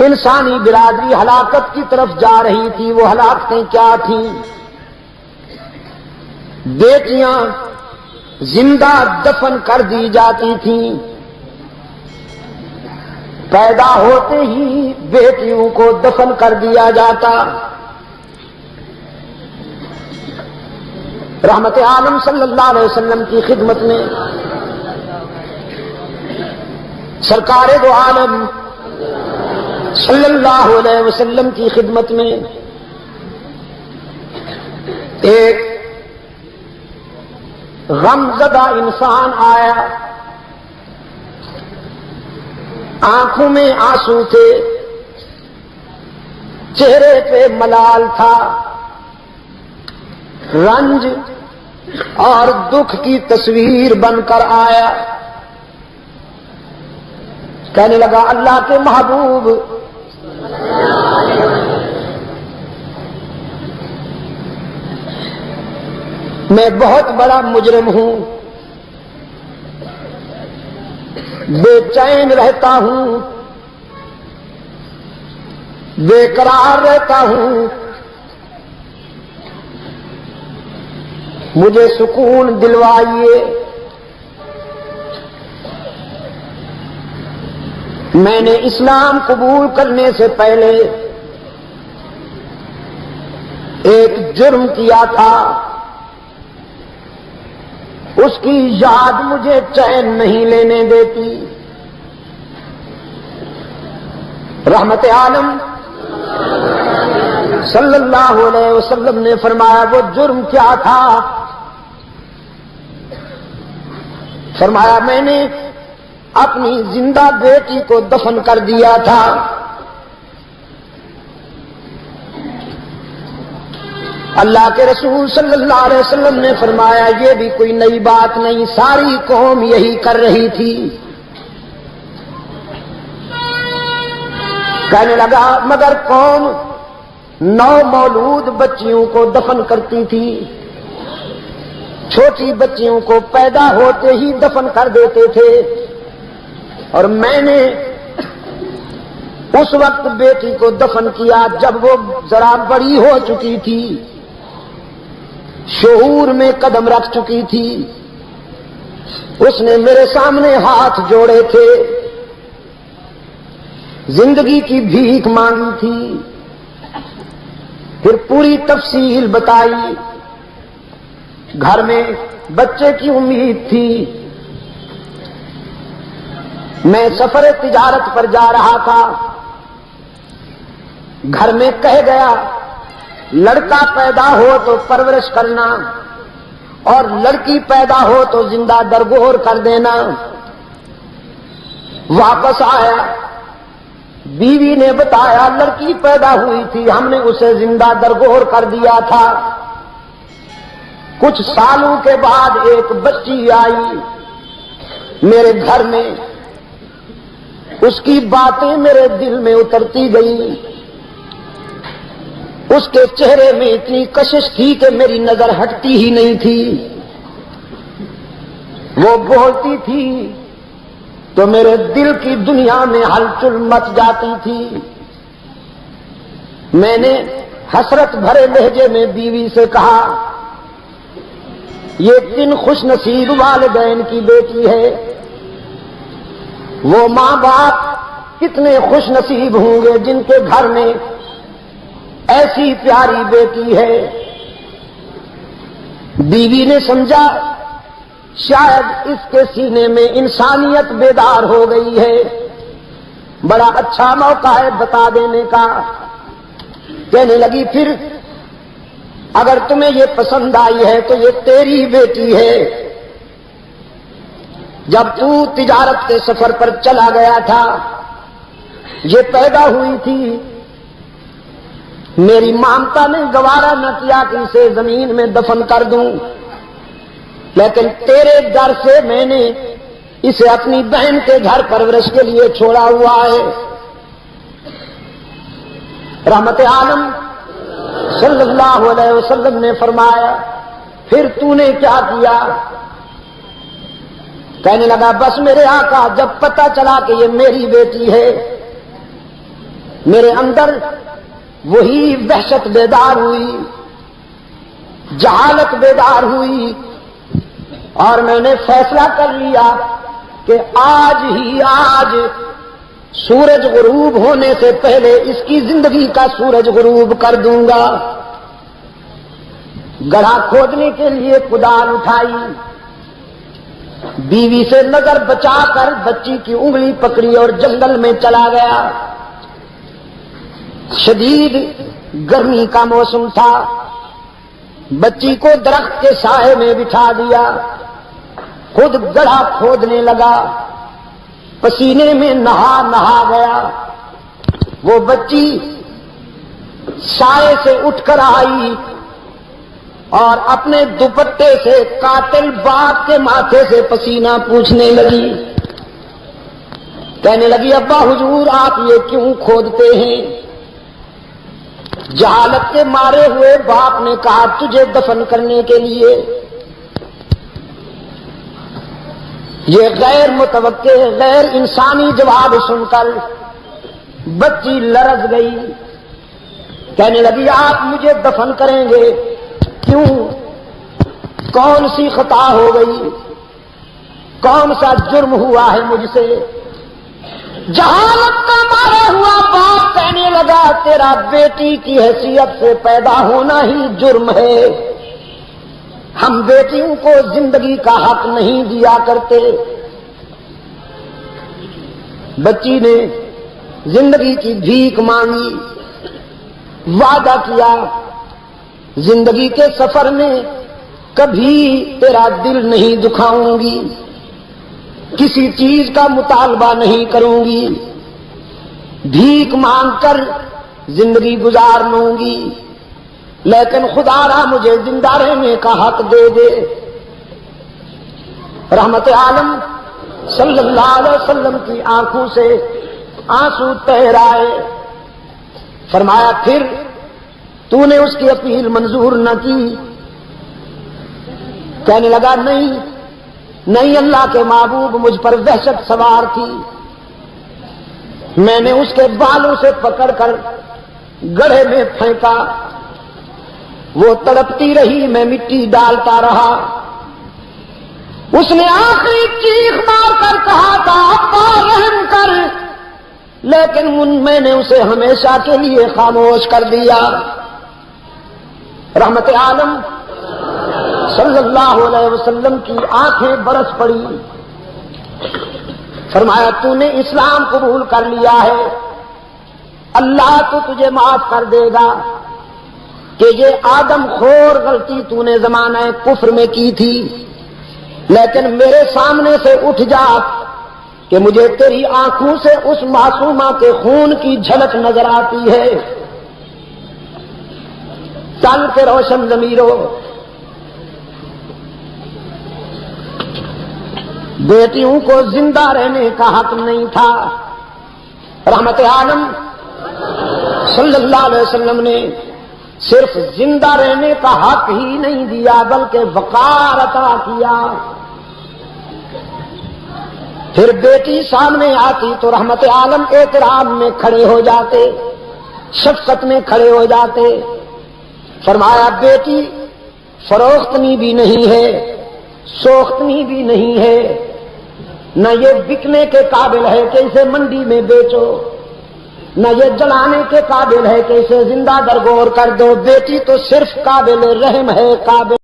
انسانی برادری ہلاکت کی طرف جا رہی تھی. وہ ہلاکتیں کیا تھیں؟ بیٹیاں زندہ دفن کر دی جاتی تھیں. پیدا ہوتے ہی بیٹیوں کو دفن کر دیا جاتا. رحمت عالم صلی اللہ علیہ وسلم کی خدمت میں، سرکار دو عالم صلی اللہ علیہ وسلم کی خدمت میں ایک غمزدہ انسان آیا. آنکھوں میں آنسو تھے، چہرے پہ ملال تھا. رنج اور دکھ کی تصویر بن کر آیا. کہنے لگا اللہ کے محبوب، میں بہت بڑا مجرم ہوں، بے چین رہتا ہوں، بے قرار رہتا ہوں، مجھے سکون دلوائیے. میں نے اسلام قبول کرنے سے پہلے ایک جرم کیا تھا، اس کی یاد مجھے چین نہیں لینے دیتی. رحمت عالم صلی اللہ علیہ وسلم نے فرمایا وہ جرم کیا تھا؟ فرمایا میں نے اپنی زندہ بیٹی کو دفن کر دیا تھا. اللہ کے رسول صلی اللہ علیہ وسلم نے فرمایا یہ بھی کوئی نئی بات نہیں، ساری قوم یہی کر رہی تھی. کہنے لگا مگر قوم 9 مولود بچیوں کو دفن کرتی تھی، چھوٹی بچیوں کو پیدا ہوتے ہی دفن کر دیتے تھے، اور میں نے اس وقت بیٹی کو دفن کیا جب وہ ذرا بڑی ہو چکی تھی، شعور میں قدم رکھ چکی تھی. اس نے میرے سامنے ہاتھ جوڑے تھے، زندگی کی بھیک مانگی تھی، پھر پوری تفصیل بتائی. گھر میں بچے کی امید تھی. میں سفر تجارت پر جا رہا تھا، گھر میں کہہ گیا لڑکا پیدا ہو تو پرورش کرنا اور لڑکی پیدا ہو تو زندہ درگور کر دینا. واپس آیا، بیوی نے بتایا لڑکی پیدا ہوئی تھی، ہم نے اسے زندہ درگور کر دیا تھا. کچھ سالوں کے بعد ایک بچی آئی میرے گھر میں، اس کی باتیں میرے دل میں اترتی گئی. اس کے چہرے میں اتنی کشش تھی کہ میری نظر ہٹتی ہی نہیں تھی. وہ بولتی تھی تو میرے دل کی دنیا میں ہلچل مچ جاتی تھی. میں نے حسرت بھرے لہجے میں بیوی سے کہا یہ کن خوش نصیب والدین کی بیٹی ہے، وہ ماں باپ کتنے خوش نصیب ہوں گے جن کے گھر میں ایسی پیاری بیٹی ہے. بیوی نے سمجھا شاید اس کے سینے میں انسانیت بیدار ہو گئی ہے، بڑا اچھا موقع ہے بتا دینے کا. کہنے لگی پھر اگر تمہیں یہ پسند آئی ہے تو یہ تیری بیٹی ہے. جب تو تجارت کے سفر پر چلا گیا تھا یہ پیدا ہوئی تھی. میری مامتا نے گوارا نہ کیا کہ اسے زمین میں دفن کر دوں، لیکن تیرے ڈر سے میں نے اسے اپنی بہن کے گھر پرورش کے لیے چھوڑا ہوا ہے. رحمت عالم صلی اللہ علیہ وسلم نے فرمایا پھر تو نے کیا کیا؟ کہنے لگا بس میرے آقا جب پتہ چلا کہ یہ میری بیٹی ہے میرے اندر وہی وحشت بیدار ہوئی، جہالت بیدار ہوئی، اور میں نے فیصلہ کر لیا کہ آج ہی آج سورج غروب ہونے سے پہلے اس کی زندگی کا سورج غروب کر دوں گا۔ گڑھا کھودنے کے لیے کدال اٹھائی، بیوی سے نظر بچا کر بچی کی انگلی پکڑی اور جنگل میں چلا گیا۔ شدید گرمی کا موسم تھا، بچی کو درخت کے سائے میں بٹھا دیا، خود گڑھا کھودنے لگا، پسینے میں نہا گیا۔ وہ بچی سائے سے اٹھ کر آئی اور اپنے دوپٹے سے قاتل باپ کے ماتھے سے پسینہ پوچھنے لگی، کہنے لگی ابا حضور آپ یہ کیوں کھودتے ہیں؟ جہالت کے مارے ہوئے باپ نے کہا تجھے دفن کرنے کے لیے۔ یہ غیر متوقع غیر انسانی جواب سن کر بچی لرز گئی، کہنے لگی آپ مجھے دفن کریں گے؟ کیوں؟ کون سی خطا ہو گئی؟ کون سا جرم ہوا ہے مجھ سے؟ جہالت کا مارا ہوا باپ کہنے لگا تیرا بیٹی کی حیثیت سے پیدا ہونا ہی جرم ہے، ہم بیٹیوں کو زندگی کا حق نہیں دیا کرتے۔ بچی نے زندگی کی بھیک مانگی، وعدہ کیا زندگی کے سفر میں کبھی تیرا دل نہیں دکھاؤں گی، کسی چیز کا مطالبہ نہیں کروں گی، بھیک مانگ کر زندگی گزار لوں گی، لیکن خدا را مجھے زندہ رہنے کا حق دے دے۔ رحمت عالم صلی اللہ علیہ وسلم کی آنکھوں سے آنسو تیر آئے، فرمایا پھر تو نے اس کی اپیل منظور نہ کی؟ کہنے لگا نہیں اللہ کے محبوب مجھ پر وحشت سوار تھی، میں نے اس کے بالوں سے پکڑ کر گڑھے میں پھینکا، وہ تڑپتی رہی، میں مٹی ڈالتا رہا، اس نے آخری چیخ مار کر کہا تھا ابا رحم کر، لیکن میں نے اسے ہمیشہ کے لیے خاموش کر دیا۔ رحمت عالم صلی اللہ علیہ وسلم کی آنکھیں برس پڑی، فرمایا تو نے اسلام قبول کر لیا ہے، اللہ تو تجھے معاف کر دے گا کہ یہ آدم خور غلطی تو نے زمانہ کفر میں کی تھی، لیکن میرے سامنے سے اٹھ جا کہ مجھے تیری آنکھوں سے اس معصومہ کے خون کی جھلک نظر آتی ہے۔ چل کے روشن ضمیرو، بیٹیوں کو زندہ رہنے کا حق نہیں تھا۔ رحمت عالم صلی اللہ علیہ وسلم نے صرف زندہ رہنے کا حق ہی نہیں دیا بلکہ وقار عطا کیا۔ پھر بیٹی سامنے آتی تو رحمت عالم احترام میں کھڑے ہو جاتے، شفقت میں کھڑے ہو جاتے، فرمایا بیٹی فروختنی بھی نہیں ہے، سوختنی بھی نہیں ہے، نہ یہ بکنے کے قابل ہے کہ اسے منڈی میں بیچو، نہ یہ جلانے کے قابل ہے کہ اسے زندہ درگور کر دو، بیٹی تو صرف قابل رحم ہے، قابل